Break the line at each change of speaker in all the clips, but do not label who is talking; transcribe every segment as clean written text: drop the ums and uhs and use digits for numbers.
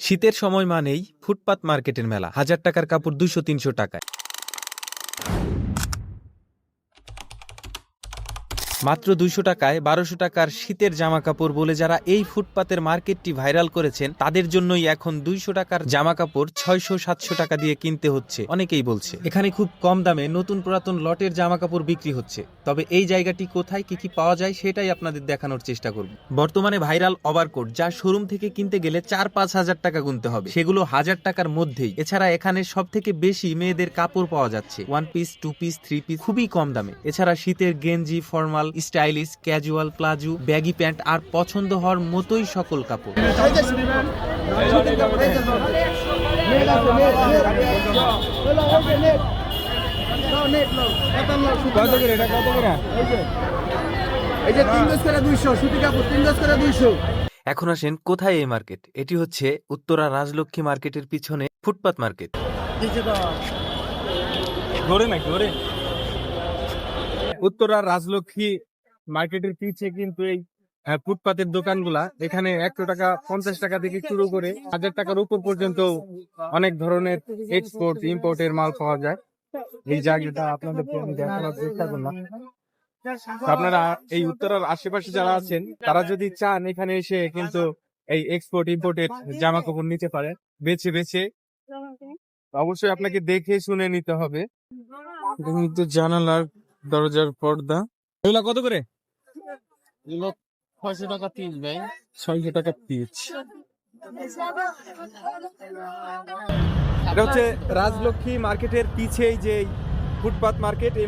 শীতের সময় মানেই ফুটপাত মার্কেটের মেলা। 1000 টাকার কাপড় 200-300 টাকায়, মাত্র 200 টাকায় 1200 টাকার শীতের জামা কাপড় বলে যারা এই ফুটপাতের মার্কেটটি ভাইরাল করেছেন তাদের জন্যই এখন 200 টাকার জামা কাপড় 600-700 টাকা দিয়ে কিনতে হচ্ছে। অনেকেই বলছে এখানে খুব কম দামে নতুন পুরাতন লটের জামা কাপড় বিক্রি হচ্ছে। তবে এই জায়গাটি কোথায়, কি কি পাওয়া যায় সেটাই আপনাদের দেখানোর চেষ্টা করব। বর্তমানে ভাইরাল ওভারকোট যা শোরুম থেকে কিনতে গেলে 4-5 হাজার টাকা গুনতে হবে, সেগুলো 1000 টাকার মধ্যেই। এছাড়া এখানে সব থেকে বেশি মেয়েদের কাপড় পাওয়া যাচ্ছে, 1 পিস 2 পিস 3 পিস, খুবই কম দামে। এছাড়া শীতের গেঞ্জি, formal, stylish, casual, palazzo, baggy pant আর পছন্দ হওয়ার মতোই সকল কাপড়। এখন আসেন কোথায় এই মার্কেট। এটি হচ্ছে উত্তরা রাজলক্ষ্মী মার্কেটের পিছনে ফুটপাত মার্কেট।
উত্তরা রাজলক্ষ্মী মার্কেটের পিছে কিন্তু এই ফুটপাতের দোকানগুলা, এখানে 100 টাকা 50 টাকা থেকে শুরু করে 1000 টাকার উপর পর্যন্ত অনেক ধরনের এক্সপোর্ট ইম্পোর্টের মাল পাওয়া যায়। এই জায়গাটা আপনাদের দেখানোর চেষ্টা করলাম। আপনারা এই উত্তরার আশেপাশে যারা আছেন তারা যদি চান এখানে এসে কিন্তু এই এক্সপোর্ট ইম্পোর্টের জামা কাপড় নিতে পারেন বেছে বেছে। অবশ্যই আপনাকে দেখে শুনে নিতে হবে। কিন্তু জানালার দরজার পর্দা এগুলা কত করে? 600 টাকা পিস ভাই। 600 টাকা পিস। এটা হচ্ছে রাজলক্ষ্মী মার্কেটের পিছেই যে ফুটপাত মার্কেট, এই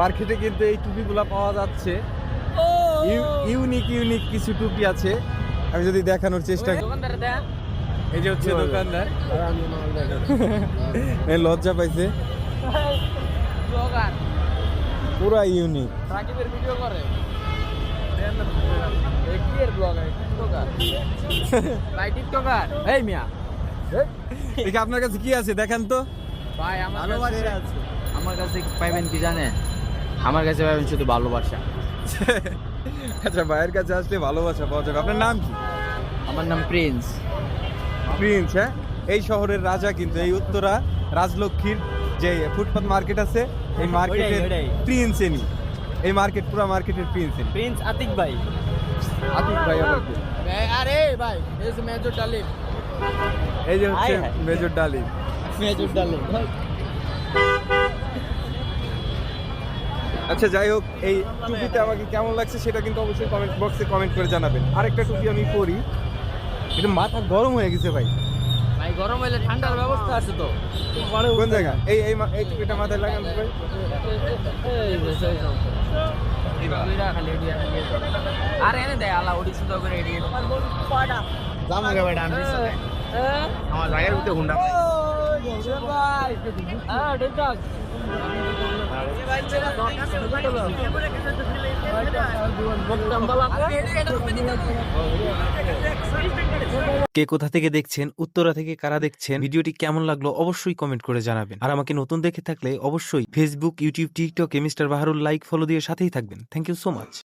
মার্কেটে কিন্তু এই টুপিগুলা পাওয়া যাচ্ছে। ইউনিক কিছু টুপি আছে, আমি যদি দেখানোর চেষ্টা করি। এই যে হচ্ছে দোকানদার, লজ্জা পাইছে, পুরা ইউনিক। আপনার কাছে কি আছে দেখান তো
ভাই। আমার কাছে পাইবেন কি জানেন? আমার কাছে পাইবেন শুধু ভালোবাসা।
আচ্ছা, ভাইয়ের কাছে আসলে ভালোবাসা পাওয়া যাবে। আপনার নাম কি?
আমার নাম প্রিন্স।
প্রিন্স, হ্যাঁ। এই শহরের রাজা কিন্তু, এই উত্তরা রাজলক্ষ্মীর যে ফুটপাত মার্কেট আছে এই মার্কেটের প্রিন্স ইনি। এই মার্কেট পুরো মার্কেটের প্রিন্স ইনি।
প্রিন্স আতিক ভাই।
আতিক ভাই আবার কি?
আরে ভাই, এই যে মেজর ডালিম।
এই যে হচ্ছে মেজর ডালিম।
মেজর ডালিম।
আচ্ছা, যাই হোক, এই টুপিটা আমাকে কেমন লাগছে সেটা কিন্তু অবশ্যই কমেন্ট বক্সে কমেন্ট করে জানাবেন। আরেকটা টুপি আমি পরি, এটা মাথা গরম হয়ে গেছে ভাই।
ভাই গরম হইলে ঠান্ডার ব্যবস্থা আছে তো।
কোন জায়গা? এই টুপিটা মাথায় লাগান ভাই।
আরে এনে দেয় আল্লাহ ওডি সুন্দর করে এডিট কয়টা জামাকে ভাই ডান দিছে। আমার জায়গার ভিতরে হুন্ডা ভাই। হ্যাঁ ঠিক আছে।
কে কোথা থেকে দেখছেন, উত্তরা থেকে কারা দেখছেন, ভিডিওটি কেমন লাগলো অবশ্যই কমেন্ট করে জানাবেন। আর আমাকে নতুন দেখে থাকলে অবশ্যই ফেসবুক, ইউটিউব, টিকটকে মিস্টার বাহারুল লাইক ফলো দিয়ে সাথেই থাকবেন। Thank you so much.